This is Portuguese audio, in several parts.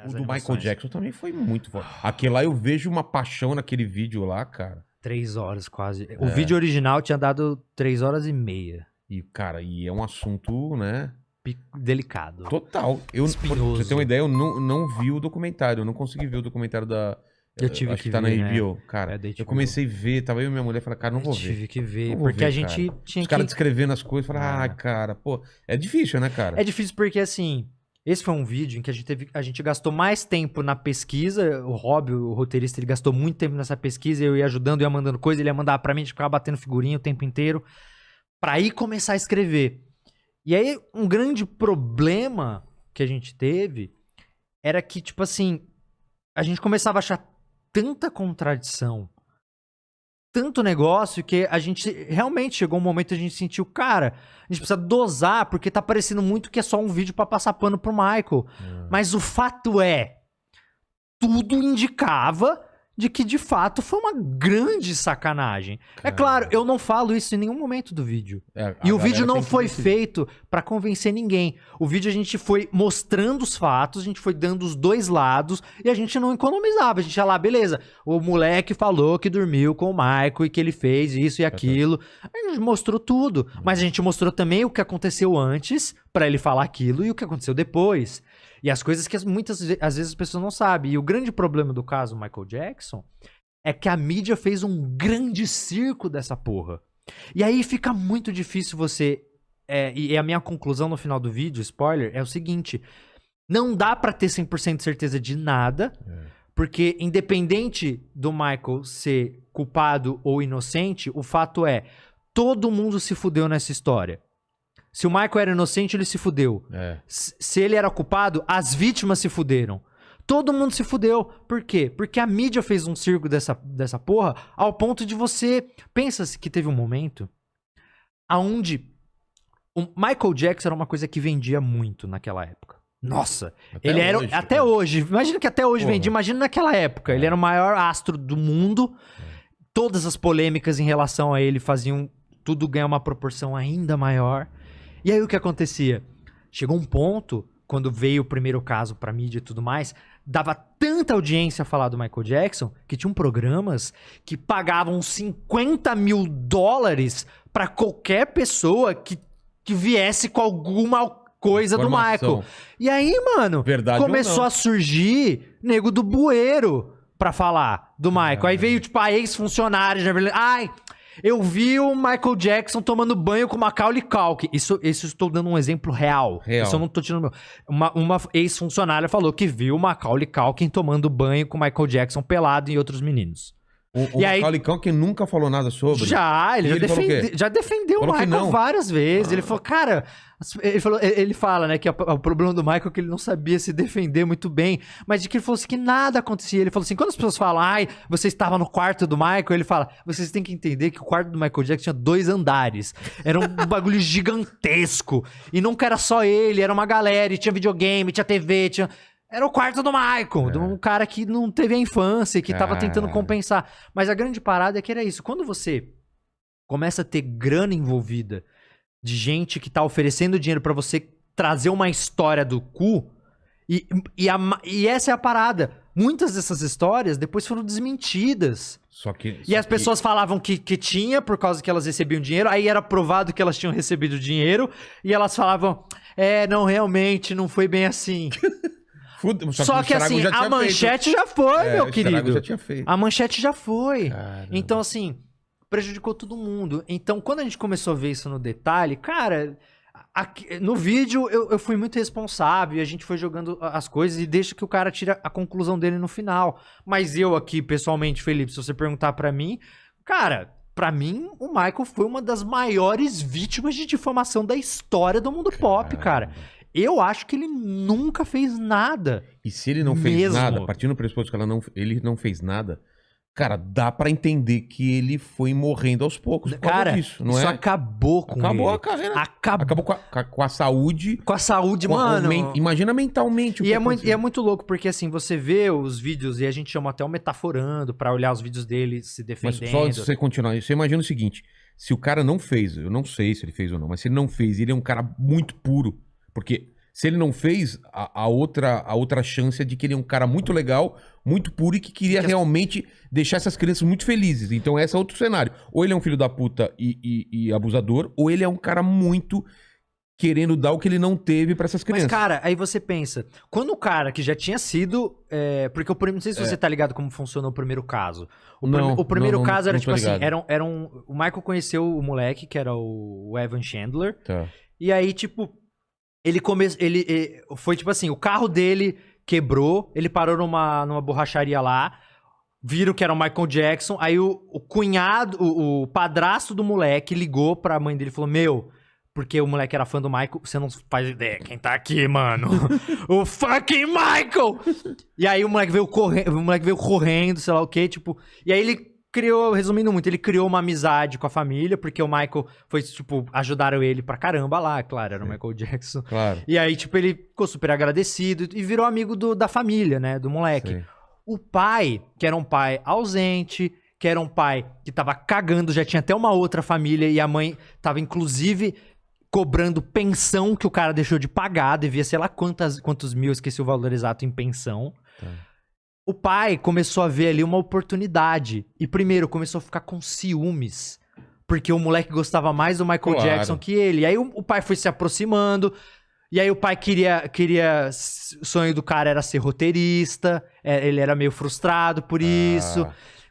O do Michael Jackson também foi muito forte. Aquele lá eu vejo uma paixão naquele vídeo lá, cara. 3 horas quase. O vídeo original tinha dado 3 horas e meia. E, cara, e é um assunto, né? Delicado. Total. Pra você ter uma ideia, eu não vi o documentário. Eu não consegui ver o documentário da... Eu tive acho que tá ver, na HBO, né? Cara. Eu comecei a ver, tava eu e minha mulher, falei, cara, não vou ver. Tive que ver, vou porque ver, a gente cara. tinha Os caras descrevendo as coisas, falei, cara, pô, é difícil, né, cara? É difícil porque, assim, esse foi um vídeo em que a gente gastou mais tempo na pesquisa. O Rob, o roteirista, ele gastou muito tempo nessa pesquisa. Eu ia ajudando, ia mandando coisa, ele ia mandar pra mim, a gente ficava batendo figurinha o tempo inteiro pra ir começar a escrever. E aí, um grande problema que a gente teve era que, tipo assim, a gente começava a achar tanta contradição, tanto negócio, que a gente realmente chegou um momento que a gente sentiu, cara, a gente precisa dosar, porque tá parecendo muito que é só um vídeo pra passar pano pro Michael. Mas o fato é, tudo indicava de que de fato foi uma grande sacanagem. É claro, eu não falo isso em nenhum momento do vídeo. E o vídeo não foi feito pra convencer ninguém. O vídeo a gente foi mostrando os fatos, a gente foi dando os dois lados e a gente não economizava. A gente ia lá, beleza, o moleque falou que dormiu com o Michael e que ele fez isso e aquilo. A gente mostrou tudo, mas a gente mostrou também o que aconteceu antes pra ele falar aquilo e o que aconteceu depois. E as coisas que muitas às vezes as pessoas não sabem. E o grande problema do caso Michael Jackson é que a mídia fez um grande circo dessa porra. E aí fica muito difícil você... e a minha conclusão no final do vídeo, spoiler, é o seguinte. Não dá pra ter 100% de certeza de nada, porque independente do Michael ser culpado ou inocente, o fato é, todo mundo se fudeu nessa história. Se o Michael era inocente, ele se fudeu. Se ele era culpado, as vítimas se fuderam. Todo mundo se fudeu. Por quê? Porque a mídia fez um circo dessa porra ao ponto de você... Pensa que teve um momento onde o Michael Jackson era uma coisa que vendia muito naquela época. Nossa, ele era... Até hoje. Imagina que até hoje vendia. Imagina naquela época. Ele era o maior astro do mundo. Todas as polêmicas em relação a ele faziam tudo ganhar uma proporção ainda maior. E aí o que acontecia? Chegou um ponto, quando veio o primeiro caso pra mídia e tudo mais, dava tanta audiência a falar do Michael Jackson, que tinham programas que pagavam $50 mil pra qualquer pessoa que viesse com alguma coisa do Michael. E aí, mano, começou a surgir nego do bueiro pra falar do Michael. Aí veio, tipo, a ex-funcionária, eu vi o Michael Jackson tomando banho com Macaulay Culkin. Isso estou dando um exemplo real. Isso eu não tô tirando... Uma ex-funcionária falou que viu o Macaulay Culkin tomando banho com Michael Jackson pelado e outros meninos. O Macaulay Culkin nunca falou nada sobre? Ele já defendeu o Michael várias vezes. Ele falou, cara... Ele fala, né, que o problema do Michael é que ele não sabia se defender muito bem, mas de que ele falou assim, que nada acontecia. Ele falou assim, quando as pessoas falam, você estava no quarto do Michael, ele fala, vocês têm que entender que o quarto do Michael Jackson tinha 2 andares. Era um bagulho gigantesco. E nunca era só ele, era uma galera, e tinha videogame, tinha TV, Era o quarto do Michael, de um cara que não teve a infância e que tava tentando compensar. Mas a grande parada é que era isso. Quando você começa a ter grana envolvida, de gente que tá oferecendo dinheiro pra você trazer uma história do cu, e essa é a parada. Muitas dessas histórias depois foram desmentidas. E as pessoas falavam que tinha, por causa que elas recebiam dinheiro, aí era provado que elas tinham recebido dinheiro, e elas falavam, não, realmente, não foi bem assim. Só que assim, a manchete já foi, meu querido. A manchete já foi. Caramba. Então, assim... prejudicou todo mundo. Então, quando a gente começou a ver isso no detalhe, cara, no vídeo eu fui muito responsável, a gente foi jogando as coisas e deixa que o cara tira a conclusão dele no final. Mas eu aqui, pessoalmente, Felipe, se você perguntar pra mim, cara, pra mim, o Michael foi uma das maiores vítimas de difamação da história do mundo pop, cara. Eu acho que ele nunca fez nada. E se ele não fez nada, partindo do pressuposto que ele não fez nada... Cara, dá pra entender que ele foi morrendo aos poucos por causa disso, não é? Isso acabou com ele. Acabou a carreira. Acabou com a saúde. Com a saúde, mano. Imagina mentalmente o que é muito louco, porque assim, você vê os vídeos, e a gente chama até o metaforando pra olhar os vídeos dele se defendendo. Mas só antes de você continuar, você imagina o seguinte, se o cara não fez, eu não sei se ele fez ou não, mas se ele não fez, ele é um cara muito puro, porque Se ele não fez, a outra chance é de que ele é um cara muito legal, muito puro e que queria realmente deixar essas crianças muito felizes. Então esse é outro cenário. Ou ele é um filho da puta e abusador, ou ele é um cara muito querendo dar o que ele não teve pra essas crianças. Mas, cara, aí você pensa, quando o cara que já tinha sido... porque não sei se você tá ligado como funcionou o primeiro caso. O primeiro caso era tipo assim, o Michael conheceu o moleque, que era o Evan Chandler, e aí, tipo, ele foi tipo assim, o carro dele quebrou, ele parou numa borracharia lá, viram que era o Michael Jackson, aí o cunhado, o padrasto do moleque ligou pra mãe dele e falou, porque o moleque era fã do Michael, você não faz ideia quem tá aqui, mano. O fucking Michael! E aí o moleque veio correndo, sei lá o quê, tipo... E aí ele criou, resumindo muito, ele criou uma amizade com a família, porque o Michael foi, tipo, ajudaram ele pra caramba lá, claro, era o Michael Jackson. Claro. E aí, tipo, ele ficou super agradecido e virou amigo da família, né, do moleque. Sim. O pai, que era um pai ausente, que era um pai que tava cagando, já tinha até uma outra família, e a mãe tava, inclusive... cobrando pensão que o cara deixou de pagar, devia sei lá quantos mil, esqueci o valor exato em pensão. O pai começou a ver ali uma oportunidade. E primeiro, começou a ficar com ciúmes. Porque o moleque gostava mais do Michael Jackson que ele. E aí o pai foi se aproximando. E aí o pai o sonho do cara era ser roteirista. Ele era meio frustrado por isso.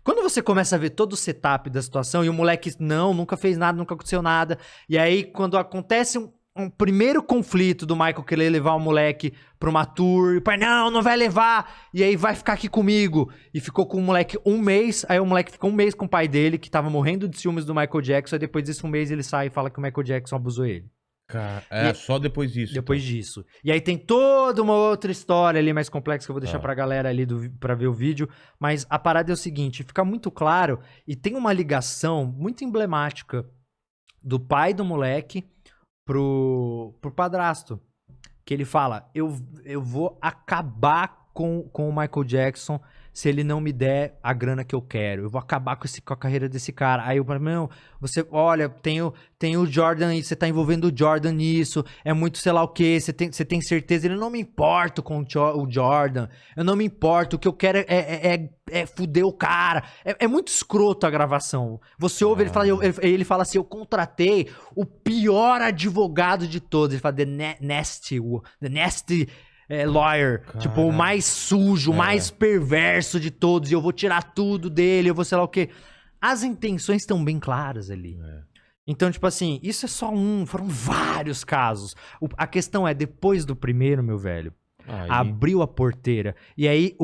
Quando você começa a ver todo o setup da situação e o moleque nunca fez nada, nunca aconteceu nada. E aí, quando acontece um primeiro conflito do Michael querer levar o moleque pra uma tour, e o pai, não vai levar, e aí vai ficar aqui comigo. E ficou com o moleque um mês, aí o moleque ficou um mês com o pai dele, que tava morrendo de ciúmes do Michael Jackson, e depois desse um mês ele sai e fala que o Michael Jackson abusou ele. Só depois disso. Depois disso. E aí tem toda uma outra história ali mais complexa que eu vou deixar pra galera ali pra ver o vídeo. Mas a parada é o seguinte, fica muito claro e tem uma ligação muito emblemática do pai do moleque pro padrasto. Que ele fala, eu vou acabar com o Michael Jackson se ele não me der a grana que eu quero. Eu vou acabar com a carreira desse cara. Aí eu falo, você, olha, tem o Jordan e você tá envolvendo o Jordan nisso, é muito sei lá o que, você tem certeza? Ele não me importa com o Jordan, eu não me importo, o que eu quero é fuder o cara. É muito escroto a gravação. Você ouve, ele fala assim, eu contratei o pior advogado de todos. Ele fala, the nasty lawyer, cara, tipo, o mais sujo, o mais perverso de todos, e eu vou tirar tudo dele, eu vou sei lá o quê. As intenções estão bem claras ali. Então, tipo assim, isso é só foram vários casos. A questão é, depois do primeiro, meu velho, abriu a porteira, e aí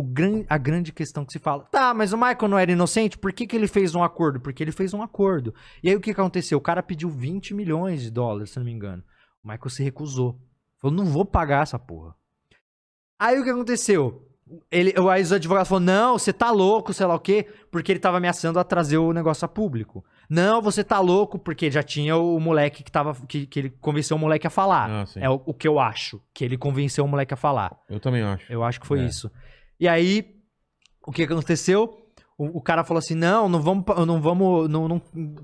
a grande questão que se fala, tá, mas o Michael não era inocente, por que ele fez um acordo? Porque ele fez um acordo. E aí o que aconteceu? O cara pediu $20 milhões, se não me engano. O Michael se recusou. Falou, não vou pagar essa porra. Aí o que aconteceu? Aí os advogados falaram, não, você tá louco, sei lá o quê, porque ele tava ameaçando a trazer o negócio a público. Não, você tá louco, porque já tinha o moleque que ele convenceu o moleque a falar. É o que eu acho, que ele convenceu o moleque a falar. Eu também acho. Eu acho que foi isso. E aí, o que aconteceu? O cara falou assim, não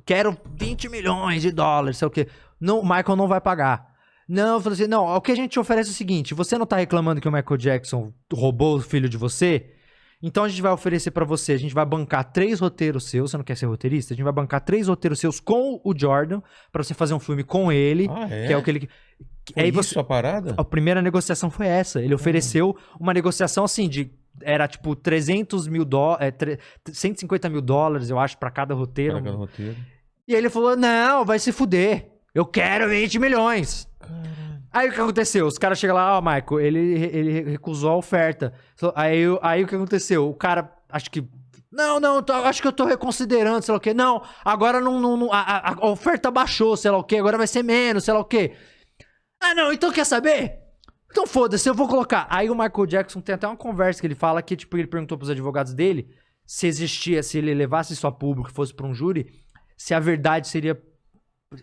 quero $20 milhões, sei lá o quê. Não, o Michael não vai pagar. Não, eu falei assim, não, o que a gente te oferece é o seguinte, você não tá reclamando que o Michael Jackson roubou o filho de você? Então a gente vai oferecer pra você, a gente vai bancar 3 roteiros seus, você não quer ser roteirista? A gente vai bancar 3 roteiros seus com o Jordan, pra você fazer um filme com ele, que é o que ele... Foi isso a parada? A primeira negociação foi essa, ele ofereceu uma negociação assim, era tipo $150 mil, eu acho, pra cada roteiro. Pra cada roteiro. E aí ele falou, não, vai se fuder, eu quero 20 milhões. Aí o que aconteceu? Os caras chegam lá, Michael, ele recusou a oferta. Aí o que aconteceu? O cara, acho que... acho que eu tô reconsiderando, sei lá o quê. Não, agora a oferta baixou, sei lá o quê, agora vai ser menos, sei lá o quê. Não, então quer saber? Então foda-se, eu vou colocar. Aí o Michael Jackson tem até uma conversa que ele fala que, tipo, ele perguntou pros advogados dele se ele levasse isso a público, fosse pra um júri, se a verdade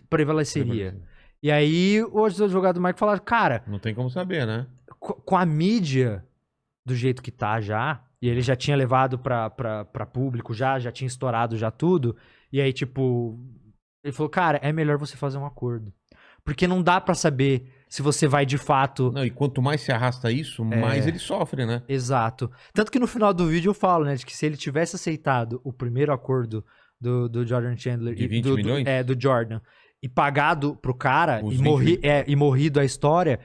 prevaleceria. E aí, hoje os advogados do Michael falaram, cara... Não tem como saber, né? Com a mídia do jeito que tá já, e ele já tinha levado pra público já tinha estourado já tudo, e aí, tipo... Ele falou, cara, é melhor você fazer um acordo. Porque não dá pra saber se você vai de fato... Não, e quanto mais se arrasta isso, mais ele sofre, né? Exato. Tanto que no final do vídeo eu falo, né, de que se ele tivesse aceitado o primeiro acordo do Jordan Chandler... De 20 milhões? Do Jordan, e pagado pro cara, Os e morrido a história...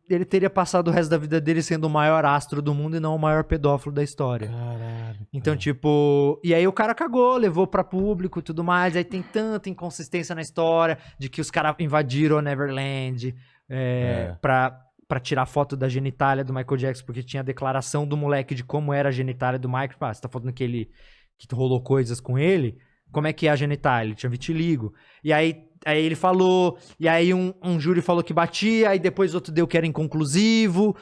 Ele teria passado o resto da vida dele sendo o maior astro do mundo e não o maior pedófilo da história. Caralho. Então, tipo... E aí o cara cagou, levou pra público e tudo mais. Aí tem tanta inconsistência na história de que os caras invadiram a Neverland pra tirar foto da genitália do Michael Jackson, porque tinha a declaração do moleque de como era a genitália do Michael. Você tá falando que rolou coisas com ele? Como é que é a genitália? Ele tinha vitiligo. E aí ele falou, e aí um júri falou que batia, aí depois outro deu que era inconclusivo.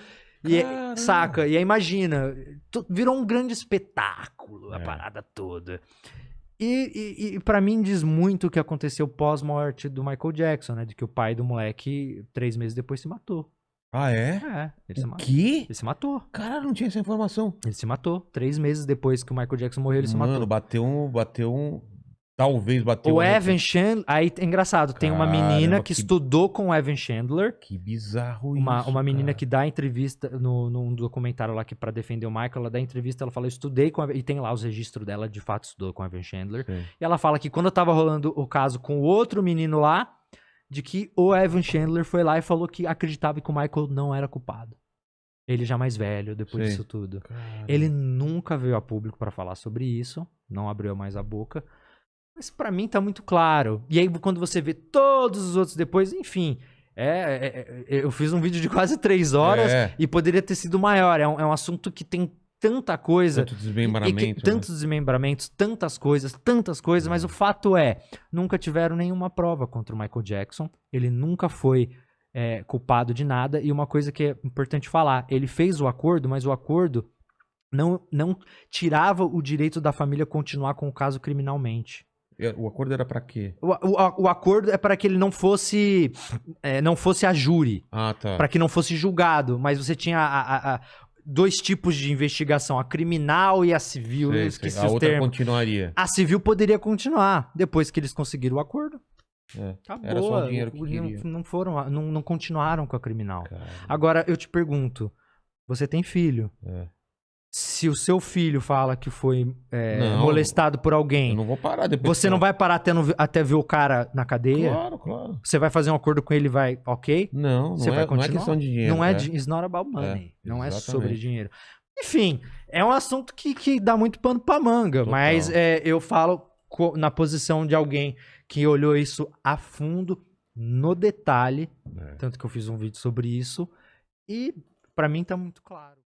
Saca? E aí imagina, virou um grande espetáculo a parada toda. E pra mim diz muito o que aconteceu pós-morte do Michael Jackson, né? De que o pai do moleque, 3 meses depois, se matou. Ah, é? Ele se matou. quê? Ele se matou. Caralho, não tinha essa informação. Ele se matou. 3 meses depois que o Michael Jackson morreu, ele se matou. Mano, bateu um... Talvez bateu O Evan Chandler... Aí é engraçado, tem uma menina que estudou com o Evan Chandler. Que bizarro Uma menina que dá entrevista num documentário lá que pra defender o Michael, ela dá entrevista, ela fala, eu estudei com e tem lá os registros dela, de fato estudou com o Evan Chandler. Sim. E ela fala que quando tava rolando o caso com o outro menino lá, de que o Evan Chandler foi lá e falou que acreditava que o Michael não era culpado. Ele já mais velho, depois disso tudo. Caramba. Ele nunca veio a público pra falar sobre isso, não abriu mais a boca. Mas pra mim tá muito claro. E aí quando você vê todos os outros depois, enfim... eu fiz um vídeo de quase 3 horas e poderia ter sido maior. É um assunto que tem tanta coisa. Tanto desmembramento. Tantos desmembramentos, tantas coisas, mas o fato é, nunca tiveram nenhuma prova contra o Michael Jackson. Ele nunca foi culpado de nada. E uma coisa que é importante falar, ele fez o acordo, mas o acordo não tirava o direito da família continuar com o caso criminalmente. O acordo era pra quê? O acordo é para que ele não fosse a júri. Ah, tá. Para que não fosse julgado. Mas você tinha 2 tipos de investigação, a criminal e a civil. Eu esqueci a os outra termos. continuaria. A civil poderia continuar. Depois que eles conseguiram o acordo. Acabou. Era só o dinheiro que queria. Não continuaram com a criminal. Caramba. Agora, eu te pergunto. Você tem filho. Se o seu filho fala que foi molestado por alguém... Eu não vou parar depois. Você não vai parar até ver o cara na cadeia? Claro. Você vai fazer um acordo com ele e vai, ok? Não é questão de dinheiro. Não it's not about money. Não exatamente. é sobre dinheiro. Enfim, é um assunto que dá muito pano pra manga. Total. Mas eu falo na posição de alguém que olhou isso a fundo, no detalhe. Tanto que eu fiz um vídeo sobre isso. E pra mim tá muito claro.